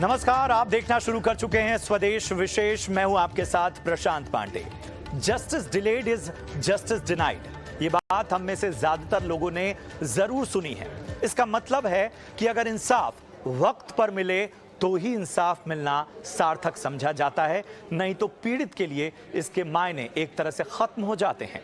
नमस्कार, आप देखना शुरू कर चुके हैं स्वदेश विशेष। मैं हूं आपके साथ Prashant Pandey. Justice delayed is justice denied. ये बात हम में से ज्यादातर लोगों ने जरूर सुनी है। इसका मतलब है कि अगर इंसाफ वक्त पर मिले तो ही इंसाफ मिलना सार्थक समझा जाता है, नहीं तो पीड़ित के लिए इसके मायने एक तरह से खत्म हो जाते हैं।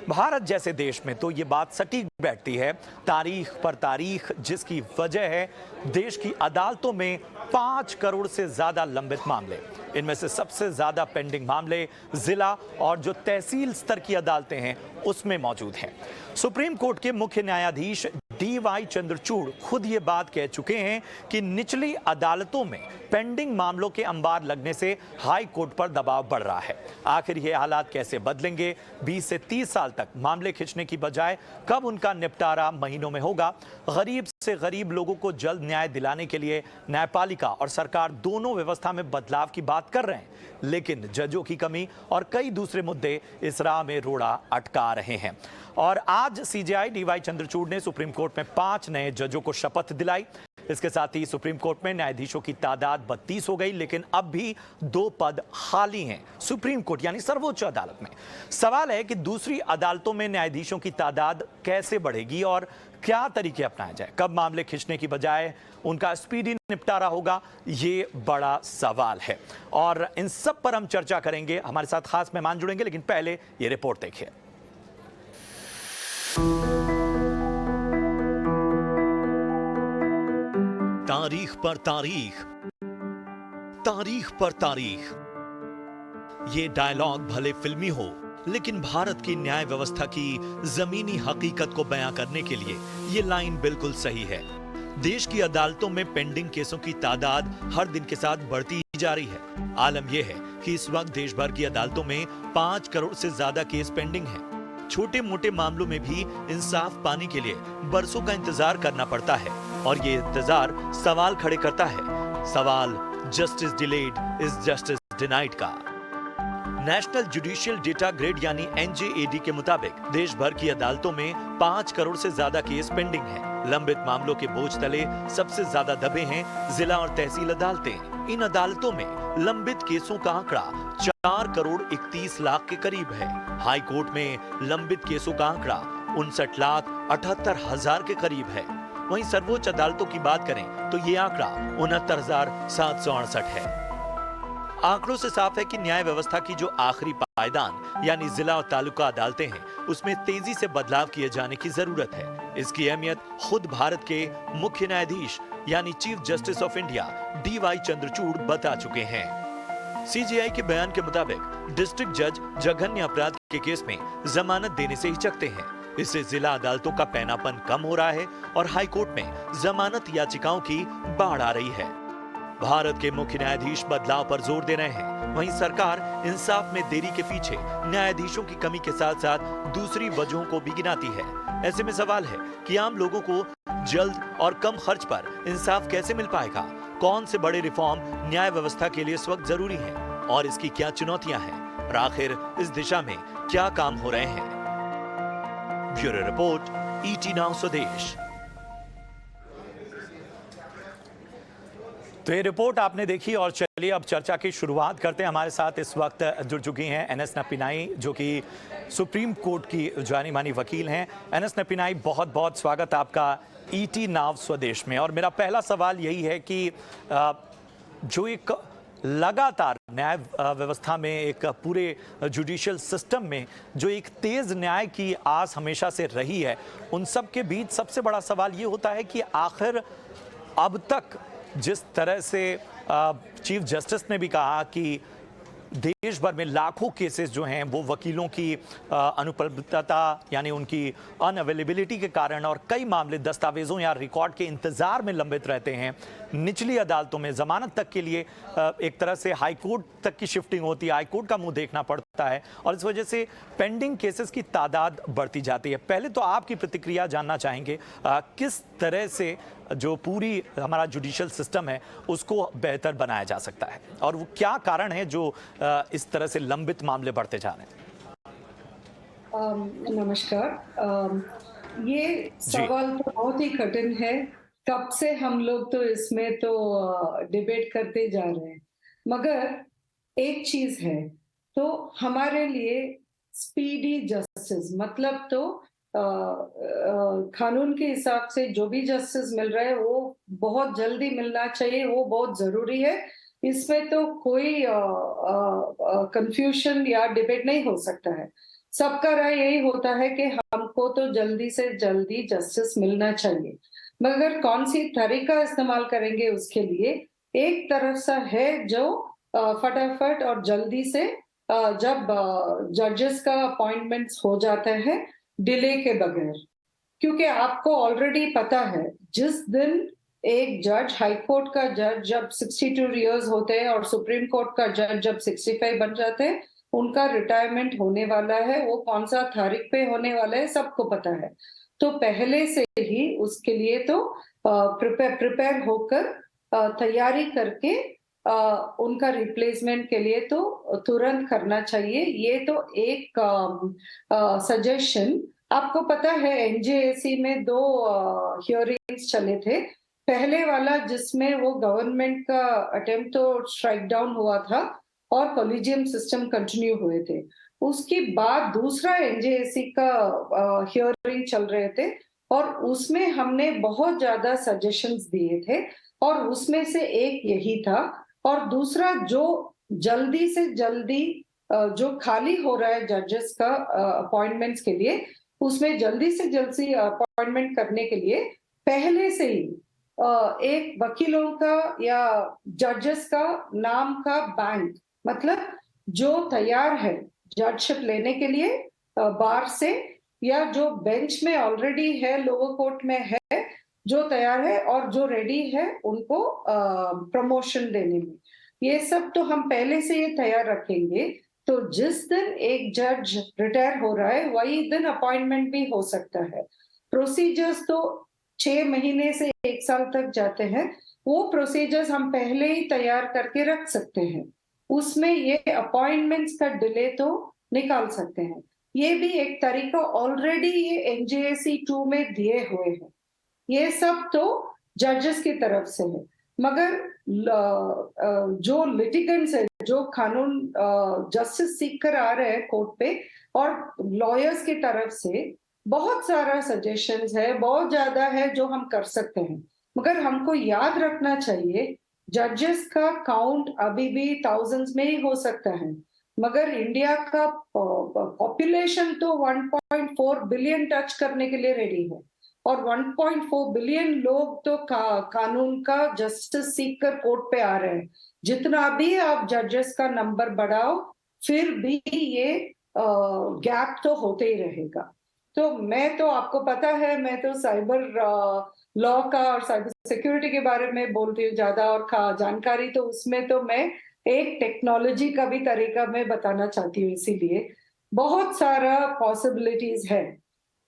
भारत जैसे देश में तो ये बात सटीक बैठती है। तारीख पर तारीख, जिसकी वजह है देश की अदालतों में 5 करोड़ से ज्यादा लंबित मामले। इनमें से सबसे ज्यादा पेंडिंग मामले जिला और जो तहसील स्तर की अदालतें हैं उसमें मौजूद हैं। सुप्रीम कोर्ट के मुख्य न्यायाधीश DY चंद्रचूड़ खुद ये बात कह चुके हैं कि निचली अदालतों में पेंडिंग मामलों के अंबार लगने से हाई कोर्ट पर दबाव बढ़ रहा है। आखिर ये हालात कैसे बदलेंगे? 20 से 30 साल तक मामले खींचने की बजाय कब उनका निपटारा महीनों में होगा? गरीब से गरीब लोगों को जल्द न्याय दिलाने के लिए न्यायपालिका और सरकार दोनों व्यवस्था में बदलाव की बात कर रहे हैं, लेकिन जजों की कमी और कई दूसरे मुद्दे इस राह में रोड़ा अटका रहे हैं। और आज CJI DY चंद्रचूड़ ने सुप्रीम कोर्ट में 5 नए जजों को शपथ दिलाई। इसके साथ ही सुप्रीम कोर्ट में न्यायाधीशों की तादाद 32 हो गई, लेकिन अब भी 2 पद खाली हैं सुप्रीम कोर्ट यानी सर्वोच्च अदालत में। सवाल है कि दूसरी अदालतों में न्यायाधीशों की तादाद कैसे बढ़ेगी और क्या तरीके अपनाए जाए? कब मामले खींचने की बजाय उनका स्पीडी निपटारा होगा? ये बड़ा सवाल है और इन सब पर हम चर्चा करेंगे। हमारे साथ खास मेहमान जुड़ेंगे, लेकिन पहले ये रिपोर्ट देखिए। तारीख पर तारीख, तारीख पर तारीख, ये डायलॉग भले फिल्मी हो, लेकिन भारत की न्याय व्यवस्था की जमीनी हकीकत को बयां करने के लिए ये लाइन बिल्कुल सही है। देश की अदालतों में पेंडिंग केसों की तादाद हर दिन के साथ बढ़ती ही जा रही है। आलम यह है कि इस वक्त देश भर की अदालतों में 5 करोड़ से ज्यादा केस पेंडिंग हैं। छोटे मोटे मामलों में भी इंसाफ पाने के लिए बरसों का इंतजार करना पड़ता है और ये इंतजार सवाल खड़े करता है। सवाल justice delayed is justice denied का। नेशनल जुडिशियल डेटा ग्रेड यानी NJAD के मुताबिक देश भर की अदालतों में 5 करोड़ से ज्यादा केस पेंडिंग हैं। लंबित मामलों के बोझ तले सबसे ज्यादा दबे हैं जिला और तहसील अदालतें। इन अदालतों में लंबित केसों का आंकड़ा 4 करोड़ 31 लाख के करीब है। हाई कोर्ट में लंबित केसों का आंकड़ा 59 लाख 78 हजार के करीब है। वहीं सर्वोच्च अदालतों की बात करें तो ये आंकड़ा 69,768 है। आंकड़ों से साफ है कि न्याय व्यवस्था की जो आखिरी पायदान यानी जिला और तालुका अदालतें हैं, उसमें तेजी से बदलाव किए जाने की जरूरत है। इसकी अहमियत खुद भारत के मुख्य न्यायाधीश यानी chief justice of India DY Chandrachud बता चुके हैं। CJI के बयान के मुताबिक डिस्ट्रिक्ट जज जघन्य अपराध के केस में जमानत देने से हिचकते हैं। इससे जिला अदालतों का पैनापन कम हो रहा है और हाई कोर्ट में जमानत याचिकाओं की बाढ़ आ रही है। भारत के मुख्य न्यायाधीश बदलाव पर जोर दे रहे हैं। वहीं सरकार इंसाफ में देरी के पीछे न्यायाधीशों की कमी के साथ साथ दूसरी वजहों को भी गिनाती है। ऐसे में सवाल है कि आम लोगों को जल्द और कम खर्च पर इंसाफ कैसे मिल पाएगा? कौन से बड़े रिफॉर्म न्याय व्यवस्था के लिए इस वक्त जरूरी है और इसकी क्या चुनौतियां हैं और आखिर इस दिशा में क्या काम हो रहे हैं? ब्यूरो रिपोर्ट, ET नाउ स्वदेश। तो ये रिपोर्ट आपने देखी और चलिए अब चर्चा की शुरुआत करते हैं। हमारे साथ इस वक्त जुड़ चुकी हैं NS नपीनाई, जो कि सुप्रीम कोर्ट की जानी मानी वकील हैं। NS नपीनाई, बहुत बहुत स्वागत आपका ET नाउ स्वदेश में। और मेरा पहला सवाल यही है कि जो एक लगातार न्याय व्यवस्था में, एक पूरे जुडिशियल सिस्टम में जो एक तेज न्याय की आस हमेशा से रही है, उन सब के बीच सबसे बड़ा सवाल ये होता है कि आखिर अब तक जिस तरह से चीफ जस्टिस ने भी कहा कि देश भर में लाखों केसेस जो हैं वो वकीलों की अनुपलब्धता यानी उनकी अनअवेलेबिलिटी के कारण और कई मामले दस्तावेजों या रिकॉर्ड के इंतजार में लंबित रहते हैं। निचली अदालतों में जमानत तक के लिए एक तरह से हाई कोर्ट तक की शिफ्टिंग होती है, हाई कोर्ट का मुंह देखना पड़ता है और इस वजह से पेंडिंग केसेस की तादाद बढ़ती जाती है। पहले तो आपकी प्रतिक्रिया जानना चाहेंगे, किस तरह से जो पूरी हमारा जुडिशियल सिस्टम है उसको बेहतर बनाया जा सकता है और वो क्या कारण है जो इस तरह से लंबित मामले बढ़ते जा रहे हैं? नमस्कार। ये सवाल तो बहुत ही कठिन है कब से हम लोग तो इसमें तो डिबेट करते जा रहे हैं, मगर एक चीज है, तो हमारे लिए स्पीडी जस्टिस मतलब तो कानून के हिसाब से जो भी जस्टिस मिल रहा है वो बहुत जल्दी मिलना चाहिए, वो बहुत जरूरी है। इसमें तो कोई कंफ्यूजन या डिबेट नहीं हो सकता है। सबका राय यही होता है कि हमको तो जल्दी से जल्दी जस्टिस मिलना चाहिए, मगर कौन सी तरीका इस्तेमाल करेंगे उसके लिए। एक तरफ सा है जो फटाफट और जल्दी से जब जजेस का अपॉइंटमेंट्स हो जाता है डिले के बगैर, क्योंकि आपको ऑलरेडी पता है जिस दिन एक जज हाई कोर्ट का जज जब 62 इयर्स होते हैं और सुप्रीम कोर्ट का जज जब 65 बन जाते हैं, उनका रिटायरमेंट होने वाला है। वो कौन सा तारीख पे होने वाला है सबको पता है। तो पहले से ही उसके लिए तो प्रिपेयर होकर तैयारी करके उनका रिप्लेसमेंट के लिए तो तुरंत करना चाहिए। ये तो एक सजेशन। आपको पता है एनजेएसी में दो हियरिंग्स चले थे। पहले वाला जिसमें वो गवर्नमेंट का अटेम्प्ट तो स्ट्राइक डाउन हुआ था और कॉलेजियम सिस्टम कंटिन्यू हुए थे। उसके बाद दूसरा एनजेएसी का हियरिंग चल रहे थे और उसमें हमने बहुत ज्यादा सजेशंस दिए थे और उसमें से एक यही था। और दूसरा जो जल्दी से जल्दी जो खाली हो रहा है जजेस का अपॉइंटमेंट्स के लिए, उसमें जल्दी से जल्दी अपॉइंटमेंट करने के लिए पहले से ही एक वकीलों का या जजेस का नाम का बैंक, मतलब जो तैयार है जजशिप लेने के लिए बार से, या जो बेंच में ऑलरेडी है लोअर कोर्ट में है जो तैयार है और जो रेडी है उनको प्रमोशन देने में, ये सब तो हम पहले से ये तैयार रखेंगे। तो जिस दिन एक जज रिटायर हो रहा है वही दिन अपॉइंटमेंट भी हो सकता है। प्रोसीजर्स तो 6 महीने से 1 साल तक जाते हैं। वो प्रोसीजर्स हम पहले ही तैयार करके रख सकते हैं, उसमें ये अपॉइंटमेंट्स का डिले तो निकाल सकते हैं। ये भी एक तरीका ऑलरेडी ये एनजेएसी 2 में दिए हुए हैं। ये सब तो जजेस की तरफ से है, मगर जो लिटिगेंट्स है, जो कानून जस्टिस सीख कर आ रहे हैं कोर्ट पे, और लॉयर्स की तरफ से बहुत सारा सजेशंस है, बहुत ज्यादा है जो हम कर सकते हैं। मगर हमको याद रखना चाहिए जजेस का काउंट अभी भी थाउजेंड्स में ही हो सकता है, मगर इंडिया का पॉपुलेशन तो 1.4 बिलियन टच करने के लिए रेडी है और 1.4 बिलियन लोग तो कानून का जस्टिस सीख कर कोर्ट पे आ रहे हैं। जितना भी आप जजेस का नंबर बढ़ाओ फिर भी ये गैप तो होते ही रहेगा। तो मैं तो आपको पता है मैं तो साइबर लॉ का और साइबर सिक्योरिटी के बारे में बोलती हूँ ज्यादा, और जानकारी तो उसमें तो मैं एक टेक्नोलॉजी का भी तरीका मैं बताना चाहती हूँ। इसीलिए बहुत सारा पॉसिबिलिटीज है।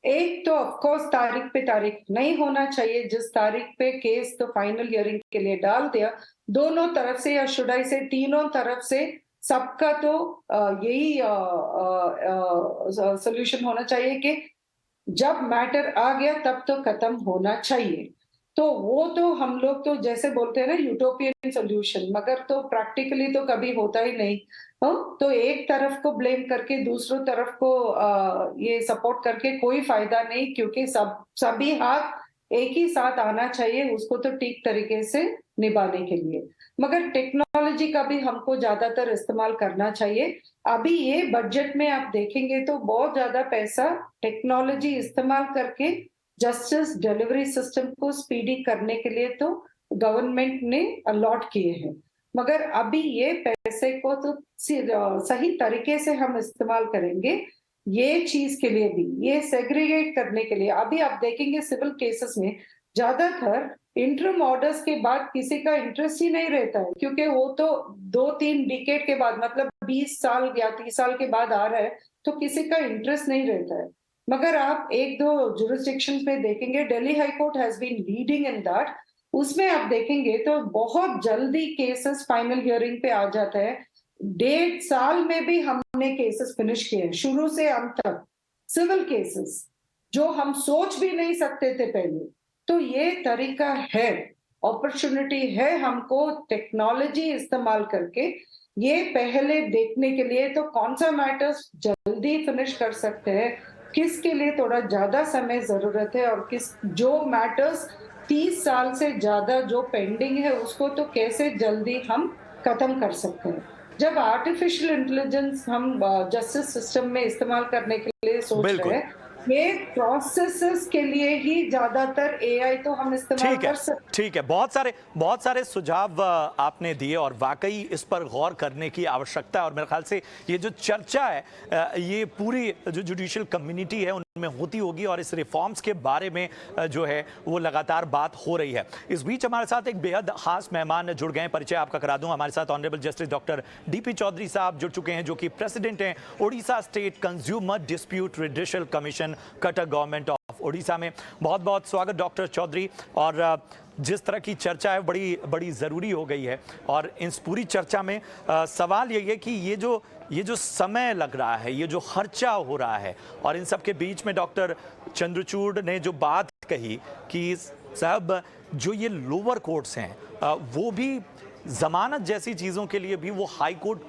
एक तो ऑफ कोर्स तारीख पे तारीख नहीं होना चाहिए, जिस तारीख पे केस तो फाइनल हियरिंग के लिए डाल दिया दोनों तरफ से, या शुड आई से तीनों तरफ से, सबका तो यही सोल्यूशन होना चाहिए कि जब मैटर आ गया तब तो खत्म होना चाहिए। तो वो तो हम लोग तो जैसे बोलते हैं ना यूटोपियन सोल्यूशन, मगर तो प्रैक्टिकली तो कभी होता ही नहीं। तो एक तरफ को ब्लेम करके दूसरों तरफ को ये सपोर्ट करके कोई फायदा नहीं, क्योंकि सभी हाथ एक ही साथ आना चाहिए उसको तो ठीक तरीके से निभाने के लिए। मगर टेक्नोलॉजी का भी हमको ज्यादातर इस्तेमाल करना चाहिए। अभी ये बजट में आप देखेंगे तो बहुत ज्यादा पैसा टेक्नोलॉजी इस्तेमाल करके जस्टिस डिलीवरी सिस्टम को स्पीडी करने के लिए तो गवर्नमेंट ने अलॉट किए हैं। मगर अभी ये पैसे को तो सही तरीके से हम इस्तेमाल करेंगे ये चीज के लिए भी, ये सेग्रीगेट करने के लिए। अभी आप देखेंगे सिविल केसेस में ज्यादातर इंटरम ऑर्डर्स के बाद किसी का इंटरेस्ट ही नहीं रहता है, क्योंकि वो तो 2-3 डिकेड के बाद, मतलब 20 साल या 30 साल के बाद आ रहा है, तो किसी का इंटरेस्ट नहीं रहता है। मगर आप 1-2 जुरिस्डिक्शंस में देखेंगे, Delhi high court has been leading in that, उसमें आप देखेंगे तो बहुत जल्दी केसेस फाइनल हियरिंग पे आ जाता है। 1.5 साल में भी हमने केसेस फिनिश किए हैं शुरू से अंत तक, सिविल केसेस जो हम सोच भी नहीं सकते थे पहले। तो ये तरीका है, अपॉर्चुनिटी है हमको टेक्नोलॉजी इस्तेमाल करके ये पहले देखने के लिए तो कौन सा मैटर्स जल्दी फिनिश कर सकते हैं, किसके लिए थोड़ा ज्यादा समय जरूरत है और किस जो मैटर्स 30 साल से ज्यादा जो पेंडिंग है उसको तो कैसे जल्दी हम खत्म कर सकते हैं। जब आर्टिफिशियल इंटेलिजेंस हम जस्टिस सिस्टम में इस्तेमाल करने के लिए सोच रहे बिल्कुल। हैं, ये प्रोसेसेस के लिए ही ज्यादातर एआई तो हम इस्तेमाल ठीक है, कर सकते ठीक है। बहुत सारे सुझाव आपने दिए और वाकई इस पर गौर करने की आवश्यकता है। और मेरे ख्याल से ये जो चर्चा है ये पूरी जो जुडिशियल कम्युनिटी है उनमें होती होगी और इस रिफॉर्म्स के बारे में जो है वो लगातार बात हो रही है। इस बीच हमारे साथ एक बेहद खास मेहमान जुड़ गए हैं, परिचय आपका करा दूं। हमारे साथ honourable justice doctor DP Chaudhary साहब जुड़ चुके हैं, जो कि प्रेसिडेंट हैं Orissa state consumer dispute redressal commission, Cuttack government of Orissa में। बहुत बहुत स्वागत डॉक्टर चौधरी। और जिस तरह की चर्चा है बड़ी बड़ी ज़रूरी हो गई है और इस पूरी चर्चा में सवाल यही है कि ये जो समय लग रहा है, ये जो खर्चा हो रहा है, और इन सब के बीच में डॉक्टर चंद्रचूड़ ने जो बात कही कि साहब जो ये लोअर कोर्ट्स हैं वो भी जमानत जैसी चीज़ों के लिए भी वो हाई कोर्ट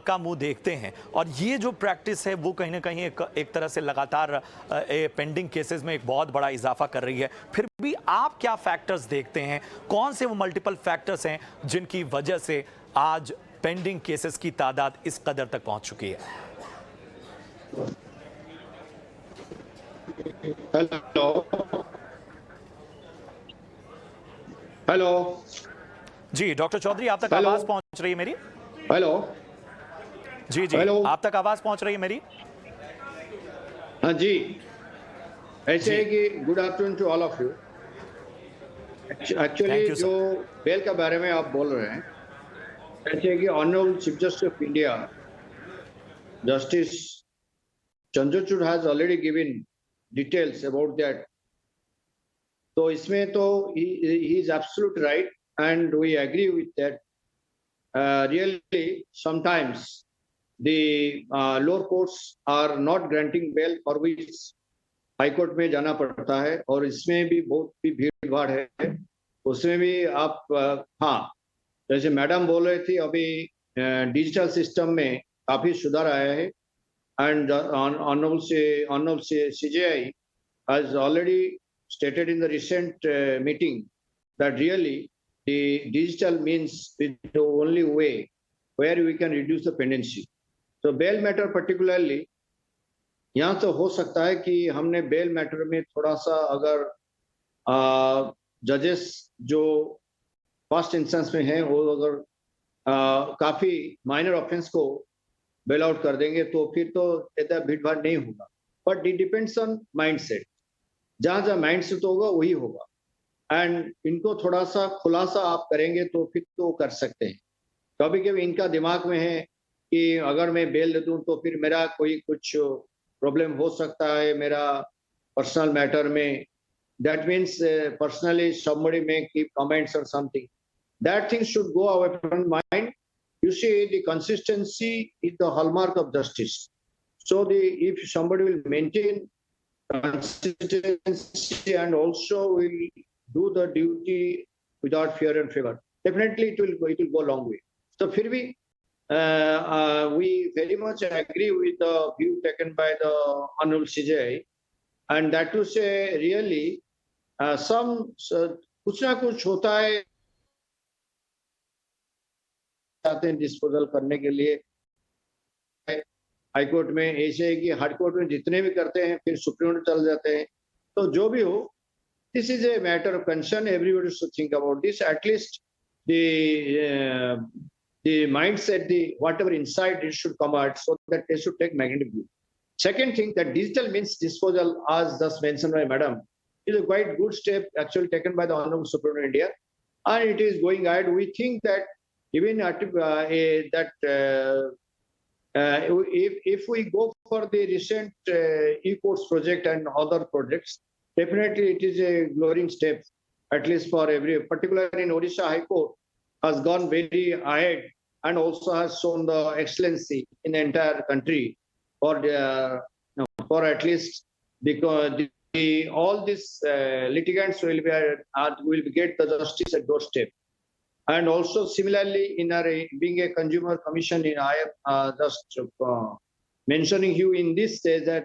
का मुंह देखते हैं, और ये जो प्रैक्टिस है वो कहीं ना कहीं एक तरह से लगातार पेंडिंग केसेस में एक बहुत बड़ा इजाफा कर रही है। फिर भी आप क्या फैक्टर्स देखते हैं, कौन से वो मल्टीपल फैक्टर्स हैं जिनकी वजह से आज पेंडिंग केसेस की तादाद इस कदर तक पहुंच चुकी है? हेलो हेलो जी डॉक्टर चौधरी, आप तक हेलो। आवाज पहुंच रही है मेरी? हेलो जी जी, हेलो। आप तक आवाज पहुंच रही है मेरी? हाँ जी, ऐसे जी। है कि good afternoon to all of you. Thank actually you, जो बेल के बारे में आप बोल रहे हैं, ऐसे है कि honourable chief justice of India justice Chandrachud has already given details about that. तो इसमें तो he is absolute right and we agree with that. Really sometimes the lower courts are not granting bail, for which high court में जाना पड़ता है, और इसमें भी बहुत भी भीड़ भाड़ है। उसमें भी आप हाँ, जैसे मैडम बोल रहे थे, अभी डिजिटल सिस्टम में काफी सुधार आया है, and honourable CJI has already stated in the recent meeting that really the digital means is the only way where we can reduce the pendency. तो बेल मैटर पर्टिकुलरली यहाँ तो हो सकता है कि हमने बेल मैटर में थोड़ा सा अगर जजेस जो फर्स्ट इंस्टेंस में हैं वो अगर काफी माइनर ऑफेंस को बेल आउट कर देंगे तो फिर तो इतना भीड़ भाड़ नहीं होगा। But it depends on mind set, जहाँ जहाँ माइंड सेट होगा वही होगा, एंड इनको थोड़ा सा खुलासा आप करेंगे तो फिर तो कर सकते हैं। कभी कभी इनका दिमाग में है कि अगर मैं बेल दे दूं तो फिर मेरा कोई कुछ प्रॉब्लम हो सकता है मेरा पर्सनल मैटर में, that means personally somebody may keep comments or something. That thing should go away from mind. You see, the consistency is the hallmark of justice. So if somebody will maintain consistency and also will do the duty without fear and favor, definitely it will go a long way. So फिर भी we very much agree with the view taken by the Honorable CJI, and that to say really कुछ ना कुछ होता है चाहते हैं disposal करने के लिए हाई कोर्ट में, ऐसे है कि हाई कोर्ट में जितने भी करते हैं फिर सुप्रीम कोर्ट चल जाते हैं। तो जो भी हो, this is a matter of concern, everybody should think about this, at least the mindset, whatever insight it should come out, so that they should take magnetic view. Second thing, that digital means disposal, as just mentioned by Madam, is a quite good step actually taken by the Honorable Supreme Court of India, and it is going ahead. We think that even if we go for the recent e-courts project and other projects, definitely it is a glowing step, at least for every, particularly in Odisha High Court, has gone very ahead and also has shown the excellency in the entire country for at least the all these litigants will be get the justice at doorstep. And also similarly, in our being a consumer commission, I am just mentioning you in this stage that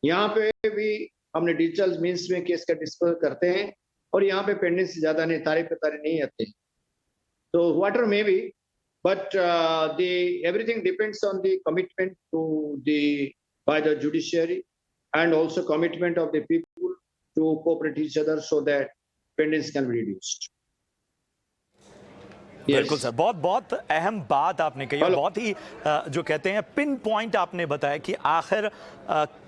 यहाँ पे भी हमने digital means में case का dispose करते हैं और यहाँ पे पेंडेंसी ज्यादा नहीं, तारीख पे तारीख नहीं आते. So whatever may be, but the everything depends on the commitment to by the judiciary and also commitment of the people to cooperate each other so that pendency can be reduced. बिल्कुल sir, बहुत बहुत अहम बात आपने कही और बहुत ही जो कहते हैं पिन पॉइंट आपने बताया कि आखिर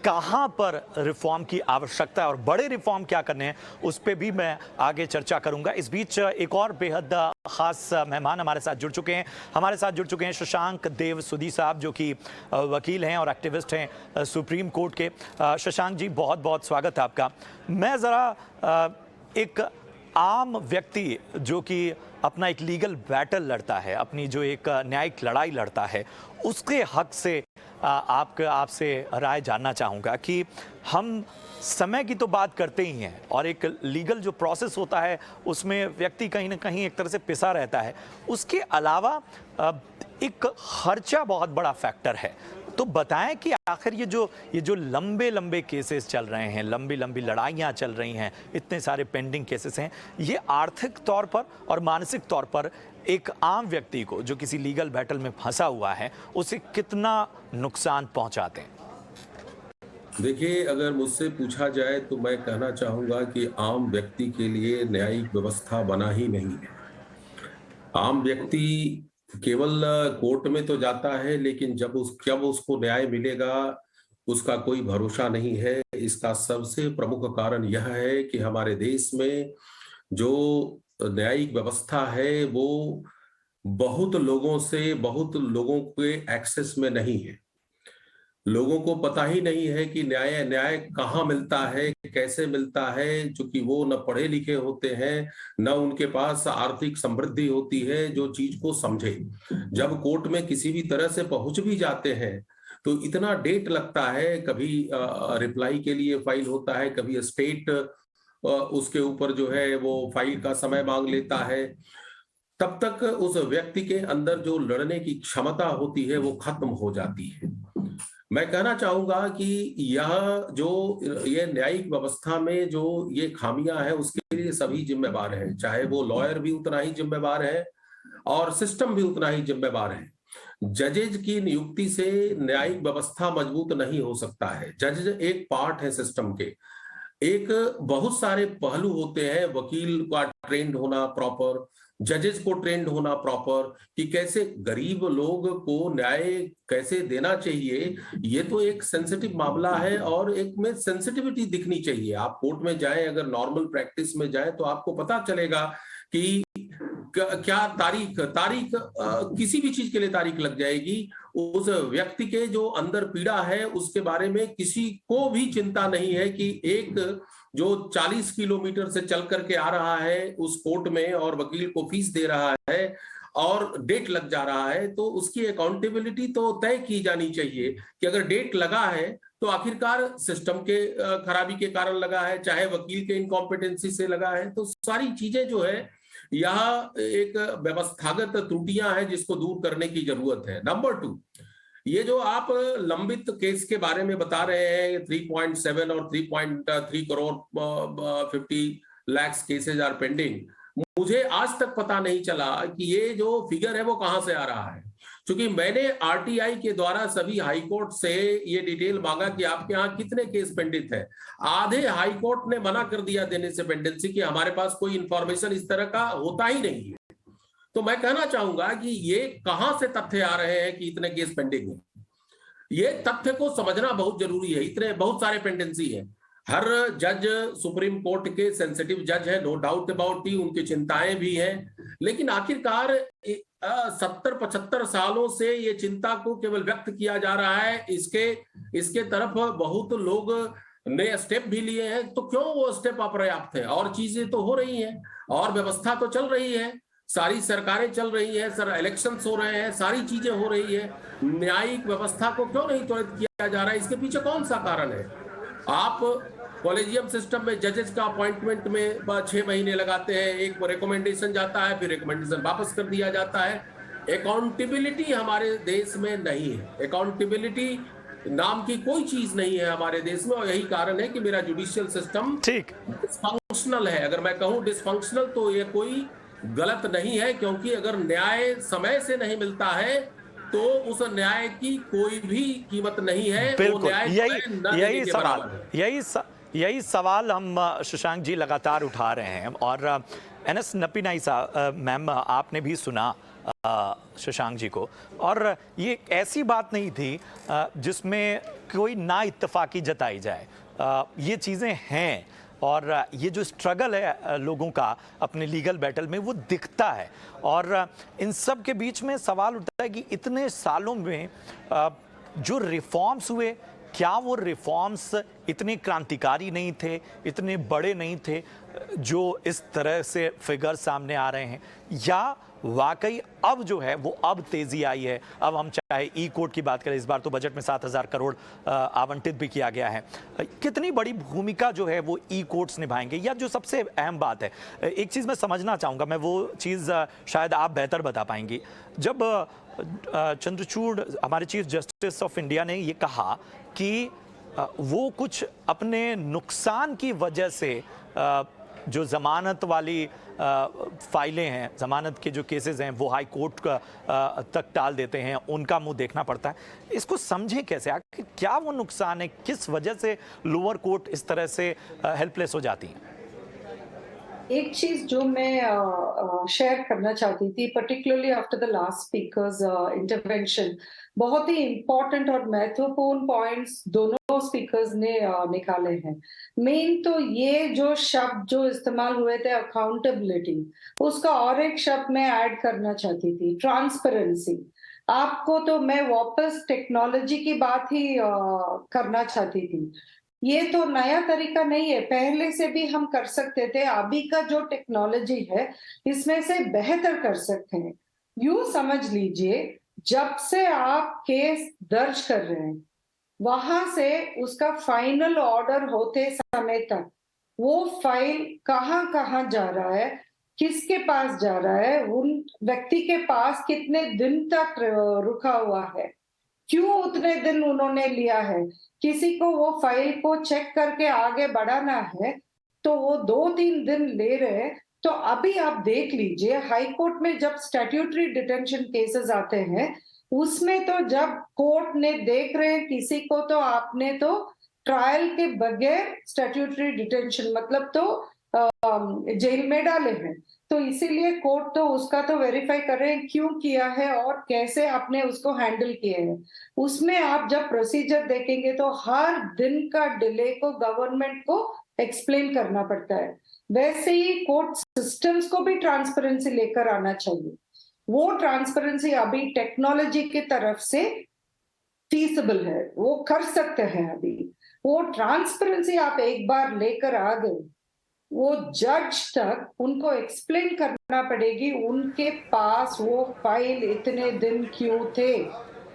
कहां पर रिफॉर्म की आवश्यकता है और बड़े रिफॉर्म क्या करने हैं, उस पर भी मैं आगे चर्चा करूंगा. इस बीच एक और बेहद खास मेहमान हमारे साथ जुड़ चुके हैं शशांक देव सुधी साहब, जो कि वकील हैं और एक्टिविस्ट हैं सुप्रीम कोर्ट के. शशांक जी, बहुत बहुत स्वागत है आपका. मैं ज़रा एक आम व्यक्ति जो कि अपना एक लीगल बैटल लड़ता है, अपनी जो एक न्यायिक लड़ाई लड़ता है, उसके हक से आपसे राय जानना चाहूँगा कि हम समय की तो बात करते ही हैं और एक लीगल जो प्रोसेस होता है उसमें व्यक्ति कहीं ना कहीं एक तरह से पिसा रहता है. उसके अलावा एक खर्चा बहुत बड़ा फैक्टर है. तो बताएं कि आखिर ये जो लंबे केसेस चल रहे हैं, लंबी लड़ाइयाँ चल रही हैं, इतने सारे पेंडिंग केसेस हैं, ये आर्थिक तौर पर और मानसिक तौर पर एक आम व्यक्ति को जो किसी लीगल बैटल में फंसा हुआ है उसे कितना नुकसान पहुंचाते हैं? देखिए, अगर मुझसे पूछा जाए तो मैं कहना चाहूँगा कि आम व्यक्ति के लिए न्यायिक व्यवस्था बना ही नहीं है. आम व्यक्ति केवल कोर्ट में तो जाता है, लेकिन जब उसको न्याय मिलेगा उसका कोई भरोसा नहीं है. इसका सबसे प्रमुख कारण यह है कि हमारे देश में जो न्यायिक व्यवस्था है वो बहुत लोगों के एक्सेस में नहीं है. लोगों को पता ही नहीं है कि न्याय कहाँ मिलता है, कैसे मिलता है, क्योंकि वो न पढ़े लिखे होते हैं, न उनके पास आर्थिक समृद्धि होती है जो चीज को समझे. जब कोर्ट में किसी भी तरह से पहुंच भी जाते हैं तो इतना डेट लगता है, कभी रिप्लाई के लिए फाइल होता है, कभी स्टेट उसके ऊपर जो है वो फाइल का समय मांग लेता है. तब तक उस व्यक्ति के अंदर जो लड़ने की क्षमता होती है वो खत्म हो जाती है. मैं कहना चाहूंगा कि ये न्यायिक व्यवस्था में जो ये खामियां हैं उसके लिए सभी जिम्मेवार हैं, चाहे वो लॉयर भी उतना ही जिम्मेवार है और सिस्टम भी उतना ही जिम्मेवार है. जजेज की नियुक्ति से न्यायिक व्यवस्था मजबूत नहीं हो सकता है. जज एक पार्ट है सिस्टम के. एक बहुत सारे पहलू होते हैं, वकील का ट्रेंड होना प्रॉपर, जजेस को ट्रेंड होना प्रॉपर, कि कैसे गरीब लोग को न्याय कैसे देना चाहिए. ये तो एक सेंसिटिव मामला है और एक में सेंसिटिविटी दिखनी चाहिए. आप कोर्ट में जाएं, अगर नॉर्मल प्रैक्टिस में जाएं तो आपको पता चलेगा कि क्या तारीख किसी भी चीज के लिए तारीख लग जाएगी. उस व्यक्ति के जो अंदर पीड़ा है उसके बारे में किसी को भी चिंता नहीं है कि एक जो 40 किलोमीटर से चल करके आ रहा है उस कोर्ट में और वकील को फीस दे रहा है और डेट लग जा रहा है, तो उसकी अकाउंटेबिलिटी तो तय की जानी चाहिए कि अगर डेट लगा है तो आखिरकार सिस्टम के खराबी के कारण लगा है, चाहे वकील के इनकॉम्पिटेंसी से लगा है. तो सारी चीजें जो है यहाँ एक व्यवस्थागत त्रुटियां हैं जिसको दूर करने की जरूरत है. नंबर 2, ये जो आप लंबित केस के बारे में बता रहे हैं, 3.7 और 3.3 crore 50 lakh cases are pending, मुझे आज तक पता नहीं चला कि ये जो फिगर है वो कहां से आ रहा है. क्योंकि मैंने आरटीआई के द्वारा सभी हाईकोर्ट से ये डिटेल मांगा कि आपके यहाँ कितने केस पेंडिंग है. आधे हाईकोर्ट ने मना कर दिया देने से पेंडेंसी, कि हमारे पास कोई इंफॉर्मेशन इस तरह का होता ही नहीं है. तो मैं कहना चाहूंगा कि ये कहां से तथ्य आ रहे हैं कि इतने केस पेंडिंग है. ये तथ्य को समझना बहुत जरूरी है. इतने बहुत सारे पेंडेंसी है. हर जज सुप्रीम कोर्ट के सेंसिटिव जज है, नो डाउट अबाउट ही, उनकी चिंताएं भी हैं, लेकिन आखिरकार 70-75 सालों से ये चिंता को केवल व्यक्त किया जा रहा है. इसके तरफ बहुत लोग ने स्टेप भी लिए हैं, तो क्यों वो स्टेप अपर्याप्त है? और चीजें तो हो रही हैं और व्यवस्था तो चल रही है, सारी सरकारें चल रही है, सर इलेक्शंस हो रहे हैं, सारी चीजें हो रही है. न्यायिक व्यवस्था को क्यों नहीं त्वरित किया जा रहा है? इसके पीछे कौन सा कारण है? आप कॉलेजियम सिस्टम में जजेस का अपॉइंटमेंट में 6 महीने लगाते हैं, एक रिकमेंडेशन जाता है, फिर रिकमेंडेशन वापस कर दिया जाता है। अकाउंटेबिलिटी हमारे देश में नहीं है, अकाउंटेबिलिटी नाम की कोई चीज नहीं है हमारे देश में, और यही कारण है कि मेरा जुडिशियल सिस्टम ठीक डिसफंक्शनल है। अगर मैं कहूं डिसफंक्शनल तो ये कोई गलत नहीं है, क्योंकि अगर न्याय समय से नहीं मिलता है तो उस न्याय की कोई भी कीमत नहीं है। वो बिल्कुल, न्याय न यही देने के सवाल बराबर है। यही सवाल हम शशांक जी लगातार उठा रहे हैं। और एनएस नपीनाई साहब, मैम आपने भी सुना शशांक जी को, और ये ऐसी बात नहीं थी जिसमें कोई ना इत्तेफाकी जताई जाए। ये चीज़ें हैं, और ये जो स्ट्रगल है लोगों का अपने लीगल बैटल में, वो दिखता है। और इन सब के बीच में सवाल उठता है कि इतने सालों में जो रिफॉर्म्स हुए, क्या वो रिफॉर्म्स इतने क्रांतिकारी नहीं थे, इतने बड़े नहीं थे जो इस तरह से फिगर सामने आ रहे हैं, या वाकई अब जो है वो अब तेजी आई है? अब हम चाहे ई कोर्ट की बात करें, इस बार तो बजट में 7,000 करोड़ आवंटित भी किया गया है। कितनी बड़ी भूमिका जो है वो ई कोर्ट्स निभाएंगे? या जो सबसे अहम बात है, एक चीज़ मैं समझना चाहूँगा, मैं वो चीज़ शायद आप बेहतर बता पाएंगी। जब चंद्रचूड़, हमारे चीफ जस्टिस ऑफ इंडिया, ने ये कहा कि वो कुछ अपने नुकसान की वजह से जो जमानत वाली फाइलें हैं, जमानत के जो केसेस हैं, वो हाई कोर्ट तक टाल देते हैं, उनका मुंह देखना पड़ता है। इसको समझें कैसे? आखिर क्या वो नुकसान है? किस वजह से लोअर कोर्ट इस तरह से हेल्पलेस हो जाती हैं? एक चीज जो मैं शेयर करना चाहती थी, particularly after the last speakers intervention, बहुत ही इंपॉर्टेंट और महत्वपूर्ण पॉइंट्स दोनों स्पीकर्स ने निकाले हैं। मेन तो ये जो शब्द जो इस्तेमाल हुए थे, अकाउंटेबिलिटी, उसका और एक शब्द मैं ऐड करना चाहती थी, ट्रांसपेरेंसी। आपको तो मैं वापस टेक्नोलॉजी की बात ही करना चाहती थी। ये तो नया तरीका नहीं है, पहले से भी हम कर सकते थे। अभी का जो टेक्नोलॉजी है, इसमें से बेहतर कर सकते हैं। यूं समझ लीजिए, जब से आप केस दर्ज कर रहे हैं, वहां से उसका फाइनल ऑर्डर होते समय तक वो फाइल कहाँ कहाँ जा रहा है, किसके पास जा रहा है, उन व्यक्ति के पास कितने दिन तक रुका हुआ है, क्यों उतने दिन उन्होंने लिया है, किसी को वो फाइल को चेक करके आगे बढ़ाना है तो वो 2-3 दिन ले रहे हैं। तो अभी आप देख लीजिए, हाई कोर्ट में जब स्टैट्यूटरी डिटेंशन केसेस आते हैं, उसमें तो जब कोर्ट ने देख रहे हैं किसी को, तो आपने तो ट्रायल के बगैर स्टैट्यूटरी डिटेंशन मतलब तो जेल में डाले हैं। तो इसीलिए कोर्ट तो उसका तो वेरीफाई कर रहे हैं क्यों किया है और कैसे आपने उसको हैंडल किए हैं। उसमें आप जब प्रोसीजर देखेंगे तो हर दिन का डिले को गवर्नमेंट को एक्सप्लेन करना पड़ता है। वैसे ही कोर्ट सिस्टम्स को भी ट्रांसपेरेंसी लेकर आना चाहिए। वो ट्रांसपेरेंसी अभी टेक्नोलॉजी की तरफ से फीसिबल है, वो कर सकते हैं। अभी वो ट्रांसपेरेंसी आप एक बार लेकर आ गए, वो जज तक उनको एक्सप्लेन करना पड़ेगी उनके पास वो फाइल इतने दिन क्यों थे,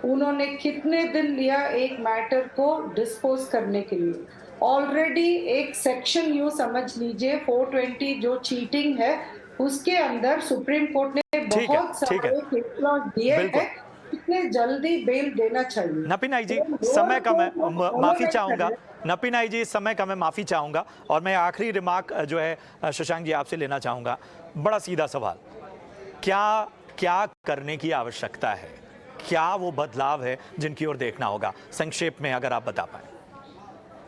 उन्होंने कितने दिन लिया एक मैटर को डिस्पोज करने के लिए। ऑलरेडी एक सेक्शन यूं समझ लीजिए 420 जो चीटिंग है, उसके अंदर सुप्रीम कोर्ट ने बहुत सारे केस लॉ दिए हैं, कितने जल्दी बेल देना चाहिए। नपीनाई जी, समय कम है, माफी चाहूंगा। नपीनाई जी, समय कम है, माफी चाहूंगा। और मैं आखिरी रिमार्क जो है शशांक जी आपसे लेना चाहूंगा। बड़ा सीधा सवाल, क्या करने की आवश्यकता है? क्या वो बदलाव है जिनकी ओर देखना होगा? संक्षेप में अगर आप बता पाए।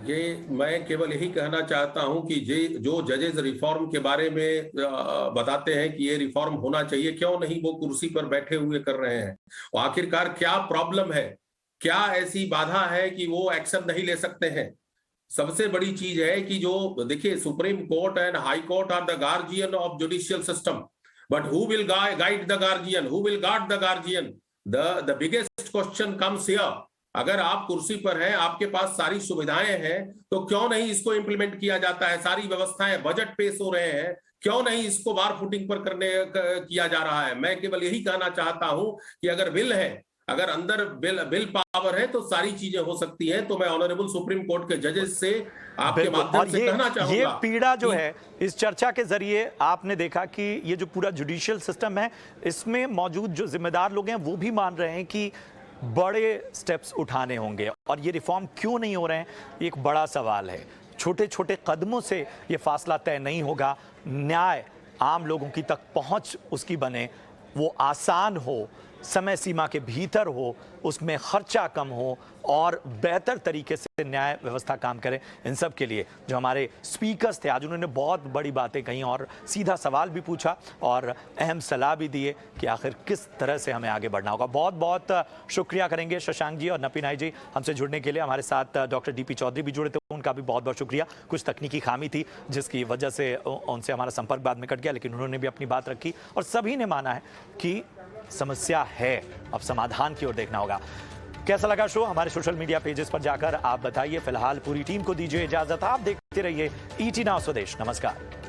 ये मैं केवल यही कहना चाहता हूं कि जो जजेस रिफॉर्म के बारे में बताते हैं कि ये रिफॉर्म होना चाहिए, क्यों नहीं वो कुर्सी पर बैठे हुए कर रहे हैं? आखिरकार क्या प्रॉब्लम है, क्या ऐसी बाधा है कि वो एक्शन नहीं ले सकते हैं? सबसे बड़ी चीज है कि जो देखिए, supreme court and high court are the guardian of judicial system, but who will guide the guardian, who will guard the guardian? The biggest question comes here. अगर आप कुर्सी पर हैं, आपके पास सारी सुविधाएं हैं, तो क्यों नहीं इसको इंप्लीमेंट किया जाता है? सारी व्यवस्थाएं, बजट पेश हो रहे हैं, क्यों नहीं इसको बार फुटिंग पर किया जा रहा है? मैं केवल यही कहना चाहता हूं कि अगर विल है, अगर अंदर बिल पावर है तो सारी चीजें हो सकती हैं। तो मैं ऑनरेबल सुप्रीम कोर्ट के जजेस से आपके माध्यम से कहना चाहूंगा, ये पीड़ा जो है इस चर्चा के जरिए आपने देखा कि ये जो पूरा जुडिशियल सिस्टम है, इसमें मौजूद जो जिम्मेदार लोग हैं वो भी मान रहे हैं कि बड़े स्टेप्स उठाने होंगे, और ये रिफॉर्म क्यों नहीं हो रहे हैं, एक बड़ा सवाल है। छोटे छोटे कदमों से ये फासला तय नहीं होगा। न्याय आम लोगों की तक पहुंच उसकी बने, वो आसान हो, समय सीमा के भीतर हो, उसमें खर्चा कम हो और बेहतर तरीके से न्याय व्यवस्था काम करे। इन सब के लिए जो हमारे स्पीकर्स थे आज, उन्होंने बहुत बड़ी बातें कही और सीधा सवाल भी पूछा और अहम सलाह भी दिए कि आखिर किस तरह से हमें आगे बढ़ना होगा। बहुत बहुत शुक्रिया करेंगे शशांक जी और नपीनाई जी हमसे जुड़ने के लिए। हमारे साथ डॉक्टर डीपी चौधरी भी जुड़े थे, उनका भी बहुत बहुत शुक्रिया। कुछ तकनीकी खामी थी जिसकी वजह से उनसे हमारा संपर्क बाद में कट गया, लेकिन उन्होंने भी अपनी बात रखी और सभी ने माना है कि समस्या है, अब समाधान की ओर देखना होगा। कैसा लगा शो? हमारे सोशल मीडिया पेजेस पर जाकर आप बताइए। फिलहाल पूरी टीम को दीजिए इजाजत। आप देखते रहिए ET Now स्वदेश। नमस्कार।